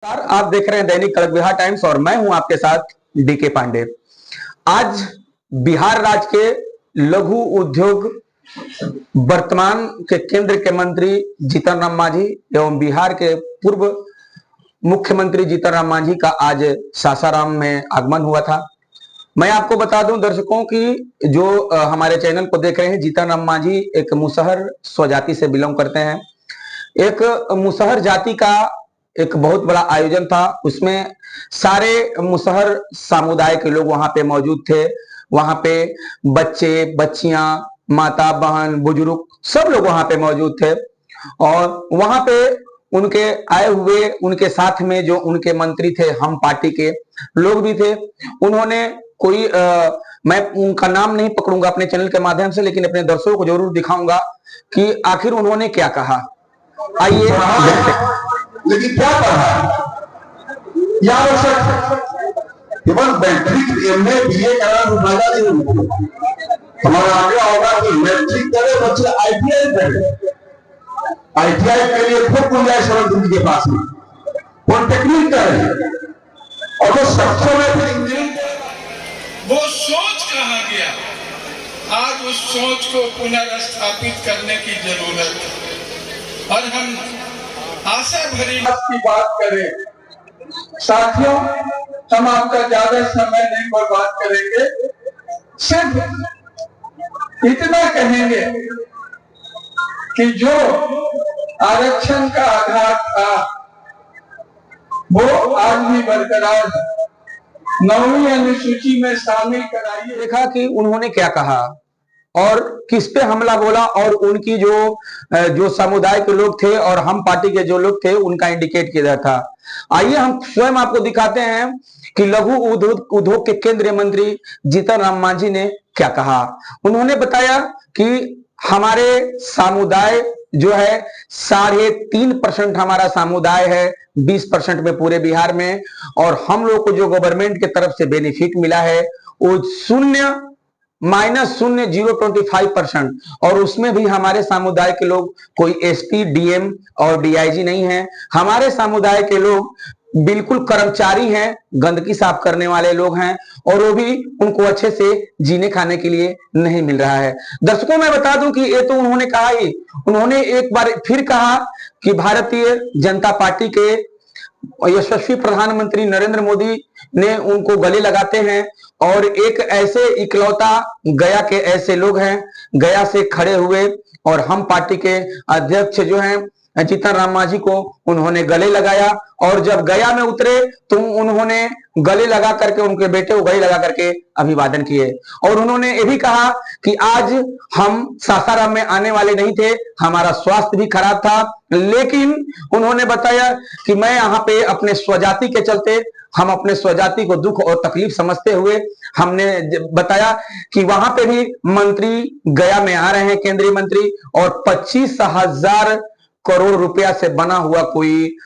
नमस्कार, आप देख रहे हैं दैनिक कड़क बिहार टाइम्स और मैं हूं आपके साथ डीके पांडे। आज बिहार राज्य के लघु उद्योग वर्तमान के केंद्र के मंत्री जीतन राम मांझी एवं बिहार के पूर्व मुख्यमंत्री जीतन राम मांझी का आज सासाराम में आगमन हुआ था। मैं आपको बता दूं दर्शकों की जो हमारे चैनल को देख रहे हैं, जीतन राम मांझी एक मुसहर स्वजाति से बिलोंग करते हैं। एक मुसहर जाति का एक बहुत बड़ा आयोजन था, उसमें सारे मुसहर समुदाय के लोग वहां पे मौजूद थे। वहां पे बच्चे बच्चियां, माता बहन बुजुर्ग सब लोग वहां पे मौजूद थे और वहां पे उनके आए हुए उनके साथ में जो उनके मंत्री थे, हम पार्टी के लोग भी थे। उन्होंने कोई मैं उनका नाम नहीं पकड़ूंगा अपने चैनल के माध्यम से, लेकिन अपने दर्शकों को जरूर दिखाऊंगा कि आखिर उन्होंने क्या कहा। आइए देखते हैं। लेकिन क्या पढ़ा यह आवश्यक केवल मैट्रिक एमए बीए करना फायदा नहीं होगा। हमारा आग्रह होगा कि मैट्रिक करे बच्चे आईटीआई करे। आईटीआई के लिए खूब गुंजाइश है जिनके पास में, पॉलिटेक्निक करे और जो सक्षम है फिर इंजीनियरिंग। वो सोच कहाँ गया? आज उस सोच को पुनर्स्थापित करने की जरूरत है और हम आशा भरी की बात करें। साथियों, हम आपका ज्यादा समय नहीं बर्बाद करेंगे, सिर्फ इतना कहेंगे कि जो आरक्षण का आधार था वो आज भी बरकरार है। 9वीं अनुसूची में शामिल कराइए। देखा कि उन्होंने क्या कहा और किस पे हमला बोला और उनकी जो समुदाय के लोग थे और हम पार्टी के जो लोग थे उनका इंडिकेट किया था। आइए हम स्वयं आपको दिखाते हैं कि लघु उद्योग के केंद्रीय मंत्री जीतन राम मांझी ने क्या कहा। उन्होंने बताया कि हमारे समुदाय जो है 3.5% हमारा समुदाय है 20% में पूरे बिहार में, और हम लोग को जो गवर्नमेंट की तरफ से बेनिफिट मिला है वो -0.025%, और उसमें भी हमारे समुदाय के लोग कोई एसपी डीएम और डीआईजी नहीं है। हमारे समुदाय के लोग बिल्कुल कर्मचारी हैं, गंदगी साफ करने वाले लोग हैं, और वो भी उनको अच्छे से जीने खाने के लिए नहीं मिल रहा है। दर्शकों मैं बता दूं कि ये तो उन्होंने कहा ही, उन्होंने एक बार फिर कहा कि भारतीय जनता पार्टी के यशस्वी प्रधानमंत्री नरेंद्र मोदी ने उनको गले लगाते हैं, और एक ऐसे इकलौता गया के ऐसे लोग हैं, गया से खड़े हुए, और हम पार्टी के अध्यक्ष जो हैं जीतन राम मांझी को उन्होंने गले लगाया, और जब गया में उतरे तो उन्होंने गले लगा करके उनके बेटे को गले लगा करके अभिवादन किए। और उन्होंने ये भी कहा कि आज हम सासाराम में आने वाले नहीं थे, हमारा स्वास्थ्य भी खराब था, लेकिन उन्होंने बताया कि मैं यहाँ पे अपने स्वजाति के चलते, हम अपने स्वजाति को दुख और तकलीफ समझते हुए हमने बताया कि वहां पे भी मंत्री गया में आ रहे हैं, केंद्रीय मंत्री, और 25,000 करोड़ रुपया से बना हुआ कोई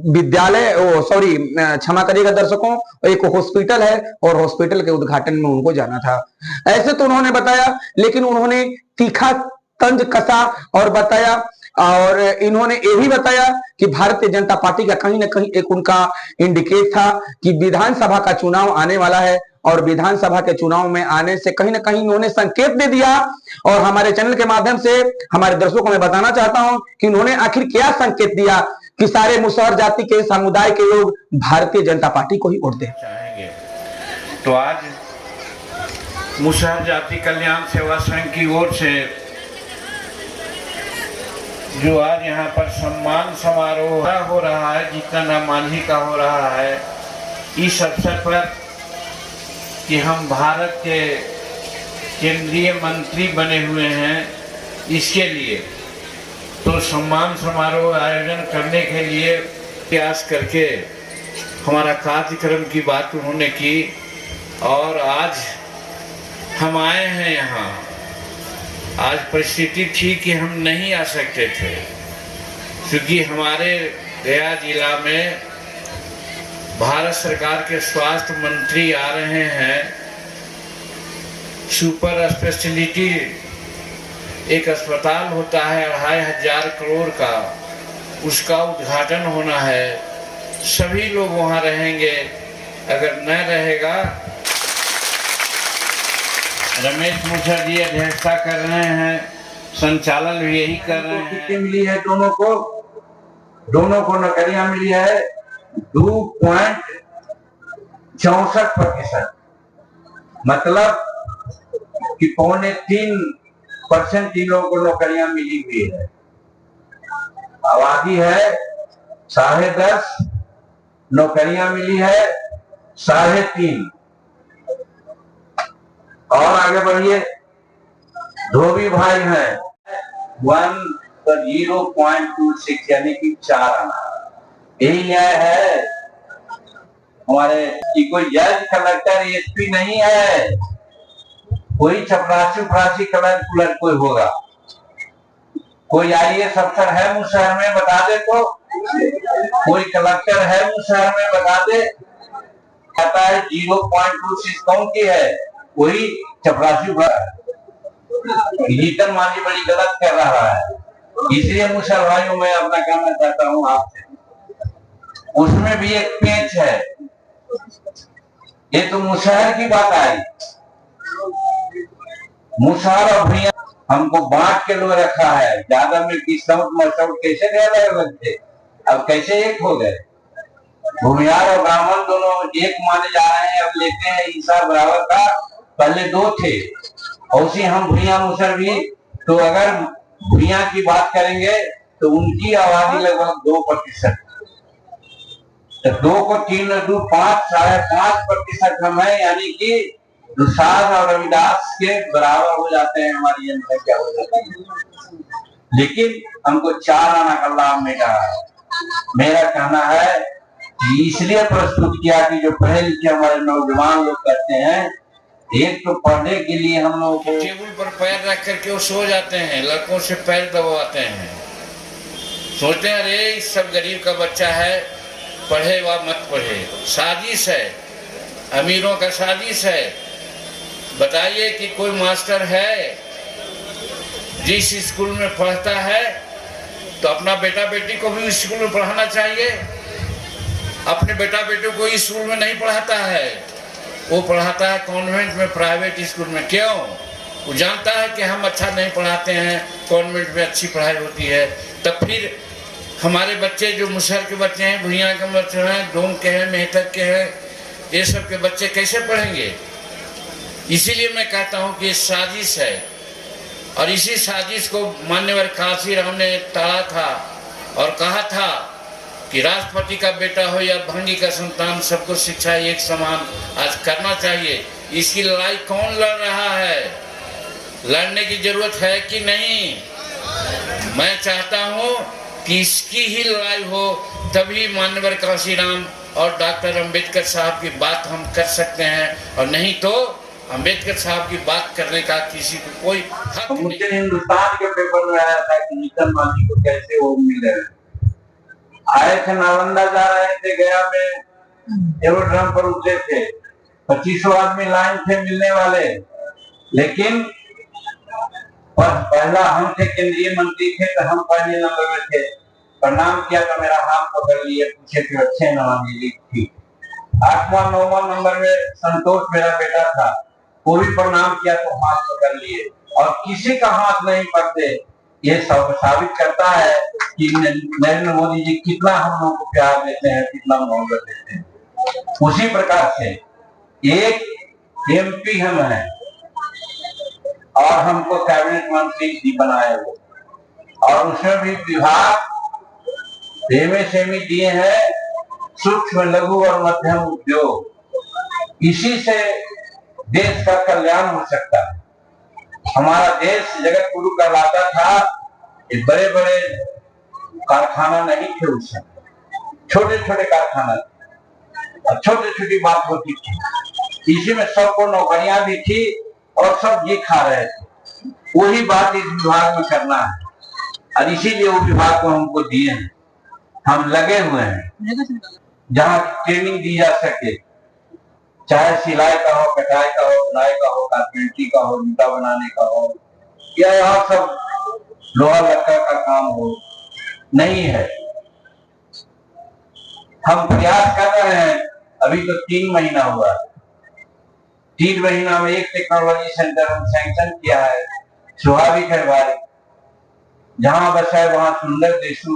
विद्यालय, क्षमा करिएगा दर्शकों, एक हॉस्पिटल है, और हॉस्पिटल के उद्घाटन में उनको जाना था। ऐसे तो उन्होंने बताया, लेकिन उन्होंने तीखा तंज कसा और बताया, और इन्होंने ये भी बताया कि भारतीय जनता पार्टी का कहीं ना कहीं एक उनका इंडिकेट था कि विधानसभा का चुनाव आने वाला है, और विधानसभा के चुनाव में आने से कहीं ना कहीं उन्होंने संकेत दे दिया। और हमारे चैनल के माध्यम से हमारे दर्शकों को मैं बताना चाहता हूं कि उन्होंने आखिर क्या संकेत दिया कि सारे मुसहर जाति के समुदाय के लोग भारतीय जनता पार्टी को ही वोट दें चाहेंगे। तो आज मुसहर जाति कल्याण सेवा संघ की ओर से जो आज यहाँ पर सम्मान समारोह हो रहा है, जीतन राम मांझी का हो रहा है, इस अवसर पर कि हम भारत के केंद्रीय मंत्री बने हुए हैं, इसके लिए तो सम्मान समारोह आयोजन करने के लिए प्रयास करके हमारा कार्यक्रम की बात उन्होंने की, और आज हम आए हैं यहाँ। आज परिस्थिति थी कि हम नहीं आ सकते थे, क्योंकि हमारे गया जिला में भारत सरकार के स्वास्थ्य मंत्री आ रहे हैं। सुपर स्पेशलिटी एक अस्पताल होता है 2,500 करोड़ का, उसका उद्घाटन होना है। सभी लोग वहां रहेंगे। अगर न रहेगा, रमेश मुखर्जी जी अध्यक्षता कर रहे हैं, संचालन भी यही कर रहे हैं। कितनी मिली है दोनों को नौकरियां मिली है 2.64%, मतलब कि 3.25% लोगों को नौकरियां मिली हुई है। आबादी है 10.5, नौकरियां मिली है 3.5। और आगे बढ़िए, धोबी भाई हैं 0.26 यानी कि 4 आना। यही न्याय है हमारे कि कोई जज कलेक्टर एसपी नहीं है, कोई चपरासी कलर कोई होगा। कोई आईएएस अफसर है मुझ शहर में, बता दे तो। कोई कलेक्टर है मुझ शहर में, बता दे। कहता है 0.26 कौन की है? कोई चपरासी जीतन मांझी बड़ी गलत कर रहा है। इसलिए मुसहर भाइयों मैं अपना कहना चाहता हूं आपसे, उसमें भी एक पेच है। ये तो मुसहर की बात आई, मुसहर और भैया हमको बांट के लो रखा है। ज्यादा में किस्मत मसौट कैसे अलग थे, अब कैसे एक हो गए? भूमिहार और ब्राह्मण दोनों एक माने जा रहे हैं, अब लेते हैं ईसा बराबर का। पहले 2 थे, और उसी हम भैया मुसहर भी। तो अगर भैया की बात करेंगे तो उनकी आबादी लगभग 2%, तो 2 को 3 2 5 5.5% हम है, यानी कि दुसाध और रविदास के बराबर हो जाते हैं, हमारी जनसंख्या हो जाती है। लेकिन हमको 4 आना का लाभ मिल रहा है। मेरा कहना है कि इसलिए प्रस्तुत किया कि जो पढ़े लिखे हमारे नौजवान लोग करते हैं, एक तो पढ़ने के लिए हम लोगों को टेबल पर पैर रख करके वो सो जाते हैं, लड़कों से पैर दबाते हैं, सोचते हैं अरे इस सब गरीब का बच्चा है, पढ़े व मत पढ़े। साजिश है, अमीरों का साजिश है। बताइए कि कोई मास्टर है जिस स्कूल में पढ़ता है तो अपना बेटा बेटी को भी उस स्कूल में पढ़ाना चाहिए। अपने बेटा बेटी को इस स्कूल में नहीं पढ़ाता है, वो पढ़ाता है कॉन्वेंट में, प्राइवेट स्कूल में। क्यों? वो जानता है कि हम अच्छा नहीं पढ़ाते हैं, कॉन्वेंट में अच्छी पढ़ाई होती है। तब फिर हमारे बच्चे जो मुसहर के बच्चे हैं, भुइयां के बच्चे हैं, डोम के हैं, मेहतर के हैं, ये सब के बच्चे कैसे पढ़ेंगे? इसीलिए मैं कहता हूँ कि ये साजिश है, और इसी साजिश को मान्यवर काशीराम ने टाला था और कहा था कि राष्ट्रपति का बेटा हो या भंगी का संतान, सबको शिक्षा एक समान आज करना चाहिए। इसकी लड़ाई कौन लड़ रहा है? लड़ने की जरूरत है कि नहीं? मैं चाहता हूं कि इसकी ही लड़ाई हो, तभी मान्यवर काशीराम और डॉक्टर अंबेडकर साहब की बात हम कर सकते हैं, और नहीं तो अंबेडकर साहब की बात करने का किसी को कोई हक नहीं। मुझे हिंदुस्तान के पेपर में आया था कि जीतन मांझी को कैसे वो मिले। आए थे, नालंदा जा रहे थे, गया में एरोड्रम पर उतरे थे, 2500 आदमी लाइन थे मिलने वाले। लेकिन पहला हम थे, केंद्रीय मंत्री थे, तो हम पहले नंबर में थे। प्रणाम किया तो मेरा हाथ पकड़ लिए, पूछे कि अच्छे नवाजी जी ठीक। 8वां 9वां नंबर में संतोष मेरा बेटा था, वो भी प्रणाम किया तो हाथ पकड़ लिए, और किसी का हाथ नहीं पकड़ते। ये सब साबित करता है कि नरेंद्र मोदी जी कितना हम लोगों को प्यार देते हैं, कितना मोहब्बत देते हैं। उसी प्रकार से एक एमपी हम हैं और हमको कैबिनेट मंत्री जी बनाए हुए, और उसमें भी विभाग एमएसएमई दिए हैं, सूक्ष्म लघु और मध्यम उद्योग। इसी से देश का कल्याण हो सकता है। हमारा देश जगत गुरु कहलाता था। ये बड़े बड़े कारखाना नहीं थे उस समय, छोटे छोटे कारखाना थे, और छोटी छोटी बात होती थी। इसी में सबको नौकरियां भी थी और सब ये खा रहे थे। वही बात इस विभाग में करना है, और इसीलिए वो विभाग को हमको दिए हैं। हम लगे हुए हैं जहाँ ट्रेनिंग दी जा सके, चाहे सिलाई का हो, कटाई का हो, बुनाई का हो, कारपेंटरी का हो, जूता बनाने का हो, या यहाँ सब लोहा लक्कड़ का काम हो। नहीं है, हम प्रयास कर रहे हैं। अभी तो 3 महीना हुआ, 3 महीना में एक टेक्नोलॉजी सेंटर हम सैंक्शन किया है। स्वाभाविक है भाई, जहां बसा है वहां सुंदर देशु,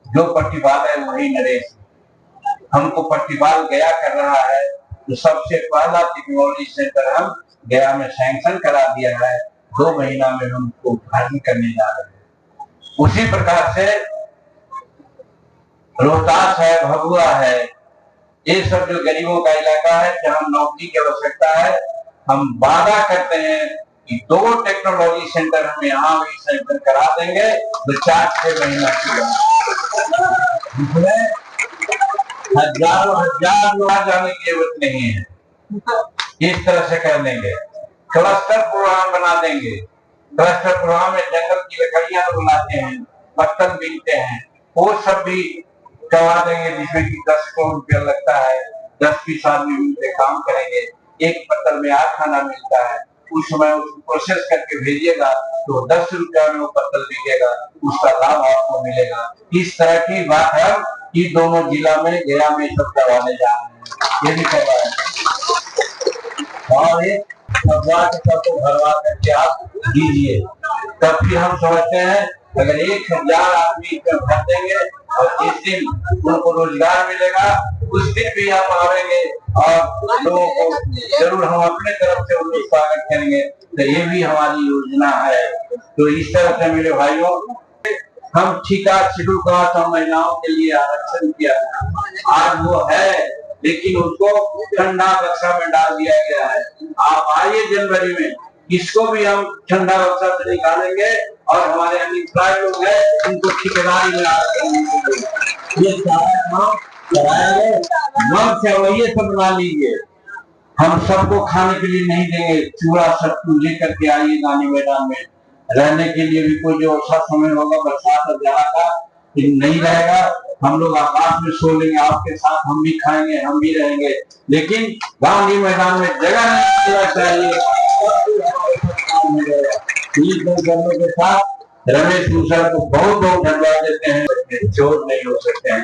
जो प्रतिपाल है वही नरेश। हमको प्रतिपाल गया कर रहा है, तो सबसे पहला टेक्नोलॉजी सेंटर हम गया में सैंक्शन करा दिया है। 2 महीना में हम उसको उद्घाटन करने जा रहे हैं। उसी प्रकार से रोहतास है, भभुआ है, ये सब जो गरीबों का इलाका है जहां नौकरी की आवश्यकता है, हम वादा करते हैं कि 2 टेक्नोलॉजी सेंटर हम यहाँ भी सेंटर करा देंगे। तो 4-6 महीना इसमें हजारों लोग जाने की जरूरत नहीं है। इस तरह से कर देंगे, क्लस्टर प्रोग्राम बना देंगे। क्लस्टर प्रोग्राम में जंगल की लकड़ियां लोग लाते हैं, पत्तल बीनते हैं, वो सब भी करवा देंगे, जिसमें कि 10 करोड़ रुपया लगता है। 10-20 आदमी मिलकर काम करेंगे, एक पत्तल में 8 खाना मिलता है। उस समय उसको प्रोसेस करके भेजिएगा तो 10 रुपया में वो पत्तल बिकेगा, उसका लाभ आपको मिलेगा। इस तरह की बात है कि दोनों जिला में गया में सब करवाने जा रहे हैं, ये भी करवाए और एक सबको भरवा करके आप दीजिए। तब फिर हम समझते हैं अगर 1000 आदमी भर देंगे और जिस दिन उनको रोजगार मिलेगा उस दिन भी हम आवेंगे और लोगों को जरूर हम अपने तरफ से उनको स्वागत करेंगे। तो ये भी हमारी योजना है। तो इस तरह से मेरे भाइयों, हम ठीका शेड्यूल कास्ट और महिलाओं के लिए आरक्षण किया, आज वो है लेकिन उसको ठंडा बक्सा में डाल दिया गया है। आप आइए जनवरी में, इसको भी हम ठंडा बक्सा से निकालेंगे और हमारे अनएम्प्लॉयड लोग हैं उनको ठेकेदारी में ये सारा काम कराएंगे। मन से वही सब बना लीजिए, हम सबको खाने के लिए नहीं देंगे। चूड़ा सत्तू लेकर के आइए, गांधी मैदान में रहने के लिए भी कोई जो अच्छा समय होगा बरसात और जहाँ का नहीं रहेगा, हम लोग आकाश में सो लेंगे, आपके साथ हम भी खाएंगे, हम भी रहेंगे। लेकिन गांधी मैदान में जगह नहीं मिलना चाहिए। के साथ रमेश भूषण को बहुत बहुत धन्यवाद देते हैं। चोर नहीं हो सकते हैं।